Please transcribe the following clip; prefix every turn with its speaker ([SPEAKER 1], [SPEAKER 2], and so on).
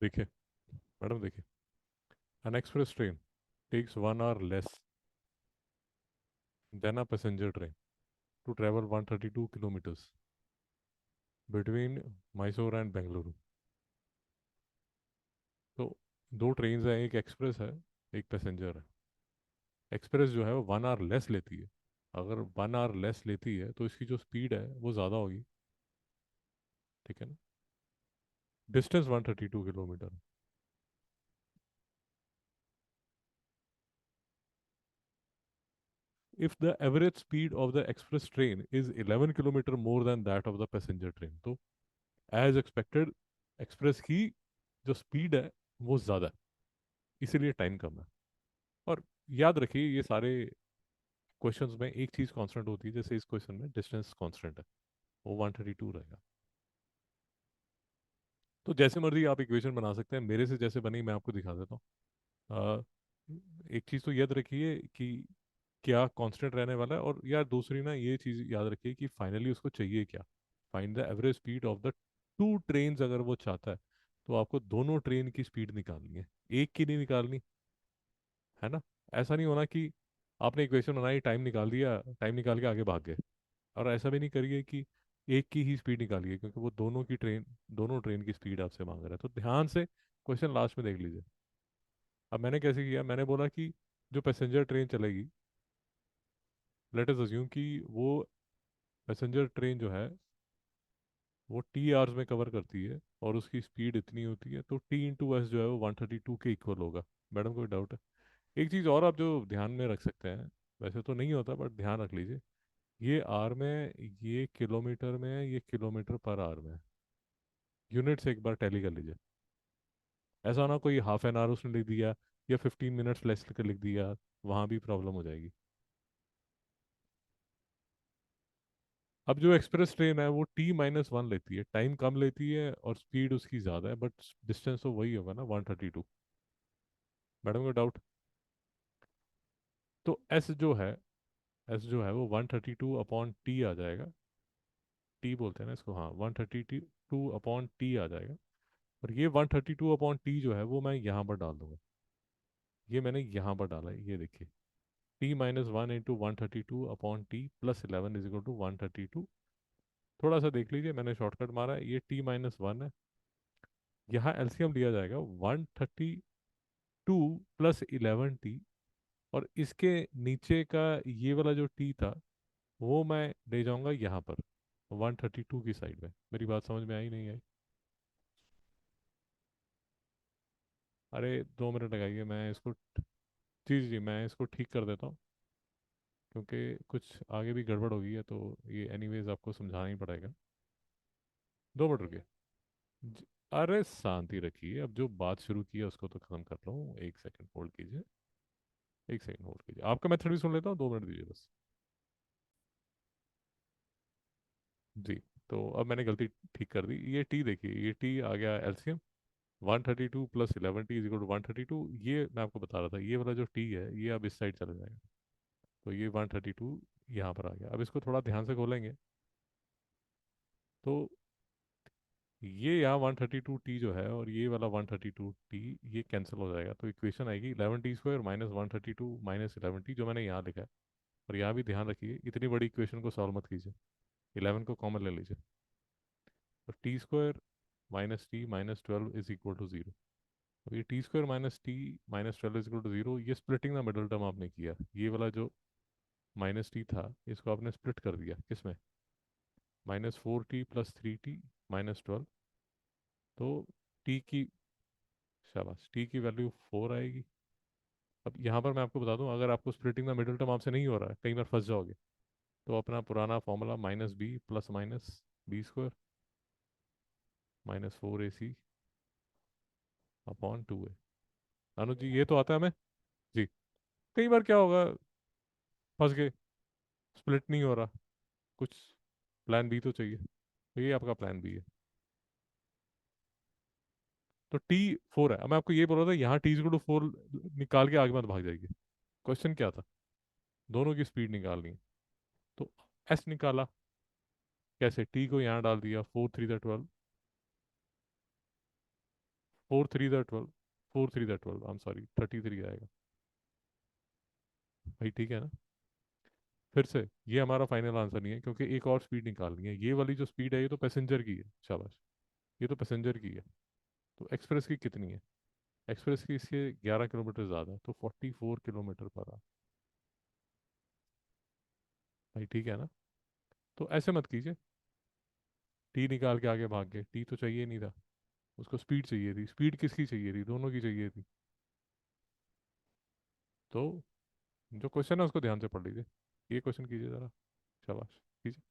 [SPEAKER 1] देखिए मैडम, देखिए, an express train takes 1 hour less than a passenger train to travel 132 kilometers between Mysore and Bengaluru. तो दो train हैं, एक express है, एक पैसेंजर है। एक्सप्रेस जो है वो 1 आवर लेस लेती है। अगर 1 आवर लेस लेती है तो इसकी जो स्पीड है वो ज़्यादा होगी। ठीक है ना? Distance 132 kilometre. If the average speed of the express train is 11 kilometre more than that of the passenger train, तो एज एक्सपेक्टेड एक्सप्रेस की जो स्पीड है वो ज़्यादा है, इसीलिए टाइम कम है। और याद रखिए, ये सारे क्वेश्चंस में एक चीज़ कांस्टेंट होती है। जैसे इस क्वेश्चन में डिस्टेंस कांस्टेंट है, वो 132 रहेगा। तो जैसे मर्जी आप इक्वेशन बना सकते हैं, मेरे से जैसे बनी मैं आपको दिखा देता हूँ। एक चीज़ तो याद रखिए कि क्या कांस्टेंट रहने वाला है, और यार दूसरी ना ये चीज़ याद रखिए कि फाइनली उसको चाहिए क्या। Find the average speed of the two trains अगर वो चाहता है तो आपको दोनों ट्रेन की स्पीड निकालनी है, एक की नहीं निकालनी। है ना? ऐसा नहीं होना कि आपने इक्वेशन बनाई, टाइम निकाल दिया, टाइम निकाल के आगे भाग गए। और ऐसा भी नहीं करिए कि एक की ही स्पीड निकालिए, क्योंकि वो दोनों ट्रेन की स्पीड आपसे मांग रहा है। तो ध्यान से क्वेश्चन लास्ट में देख लीजिए। अब मैंने कैसे किया, मैंने बोला कि जो पैसेंजर ट्रेन चलेगी, लेट अस अज्यूम कि वो पैसेंजर ट्रेन जो है वो टी आवर्स में कवर करती है और उसकी स्पीड इतनी होती है, तो टी इंटू एस जो है वो 132 के इक्वल होगा। मैडम कोई डाउट है? एक चीज़ और आप जो ध्यान में रख सकते हैं, वैसे तो नहीं होता बट ध्यान रख लीजिए, ये आर में, ये किलोमीटर में, ये किलोमीटर पर आवर में। यूनिट से एक बार टैली कर लीजिए। ऐसा ना कोई हाफ एन आवर उसने लिख दिया या 15 मिनट्स लेस करके लिख दिया, वहाँ भी प्रॉब्लम हो जाएगी। अब जो एक्सप्रेस ट्रेन है वो T-1 लेती है, टाइम कम लेती है और स्पीड उसकी ज़्यादा है, बट डिस्टेंस तो वही होगा ना, 132। मैडम को डाउट? तो एस जो है वो 132 अपॉन टी आ जाएगा। टी बोलते हैं ना इसको, हाँ, 132 अपॉन टी आ जाएगा। और ये 132 अपॉन टी जो है वो मैं यहाँ पर डाल दूंगा। ये मैंने यहाँ पर डाला है, ये देखिए। T-1 into 132 upon t plus 11 is equal to 132। थोड़ा सा देख लीजिए, मैंने शॉर्टकट मारा है, ये T-1 है। यहाँ एलसीएम लिया जाएगा 132 प्लस 11 टी, और इसके नीचे का ये वाला जो टी था वो मैं ले जाऊंगा यहाँ पर 132 की साइड में। मेरी बात समझ में आई नहीं आई? अरे 2 मिनट लगाइए, मैं इसको, जी जी मैं इसको ठीक कर देता हूँ, क्योंकि कुछ आगे भी गड़बड़ हो गई है, तो ये एनीवेज आपको समझाना ही पड़ेगा। 2 मिनट रुकिए। ज- अरे शांति रखिए, अब जो बात शुरू की है उसको तो खत्म कर लो। एक सेकंड होल्ड कीजिए, एक सेकंड होल्ड कीजिए, आपका मेथड भी सुन लेता हूँ, 2 मिनट दीजिए बस। जी। तो अब मैंने गलती ठीक कर दी। ये टी देखिए, ये टी आ गया LCM 132 plus 11 t is equal to 132। ये मैं आपको बता रहा था, ये वाला जो टी है ये अब इस साइड चला जाएगा, तो ये 132 यहाँ पर आ गया। अब इसको थोड़ा ध्यान से खोलेंगे तो ये यहाँ 132 टी जो है और ये वाला 132 टी, ये कैंसिल हो जाएगा। तो इक्वेशन आएगी 11 T square minus 132 minus 11 T, जो मैंने यहाँ लिखा है। और यहाँ भी ध्यान रखिए, इतनी बड़ी इक्वेशन को सॉल्व मत कीजिए, 11 को कॉमन ले लीजिए। तो T² - T - 12 is equal to 0। अब ये T² - T - 12 is equal to 0, ये स्प्लिटिंग द मिडल टर्म आपने किया। ये वाला जो माइनस टी था इसको आपने स्प्लिट कर दिया किसमें, -4t + 3t - 12। तो टी की, शाबाश, टी की वैल्यू 4 आएगी। अब यहाँ पर मैं आपको बता दूं, अगर आपको स्प्लिटिंग द मिडिल टर्म आपसे नहीं हो रहा है, कई बार फंस जाओगे, तो अपना पुराना फॉर्मूला -b + - b² -4ac/2a। अनुज जी, ये तो आता है हमें। जी। कई बार क्या होगा, फंस गए, स्प्लिट नहीं हो रहा, कुछ प्लान बी तो चाहिए, तो ये आपका प्लान बी है। तो T 4 है। अब मैं आपको ये बोल रहा था, यहाँ T = 4 निकाल के आगे मत भाग जाएगी। क्वेश्चन क्या था, दोनों की स्पीड निकालनी है। तो एस निकाला कैसे, टी को यहाँ डाल दिया, 4 3 12, 4 3 the 12, 4 3 the 12, I am sorry, 33 आएगा। भाई ठीक है ना। फिर से, ये हमारा फाइनल आंसर नहीं है, क्योंकि एक और स्पीड निकालनी है। ये वाली जो स्पीड है ये तो पैसेंजर की है, शाबाश, ये तो पैसेंजर की है। तो एक्सप्रेस की कितनी है? एक्सप्रेस की इससे 11 किलोमीटर ज़्यादा है, तो 44 किलोमीटर पर आवर। भाई ठीक है ना। तो ऐसे मत कीजिए, टी निकाल के आगे भाग गए, टी तो चाहिए नहीं था। उसको स्पीड चाहिए थी, स्पीड किसकी चाहिए थी? दोनों की चाहिए थी। तो जो क्वेश्चन है उसको ध्यान से पढ़ लीजिए, ये क्वेश्चन कीजिए ज़रा, शाबाश कीजिए।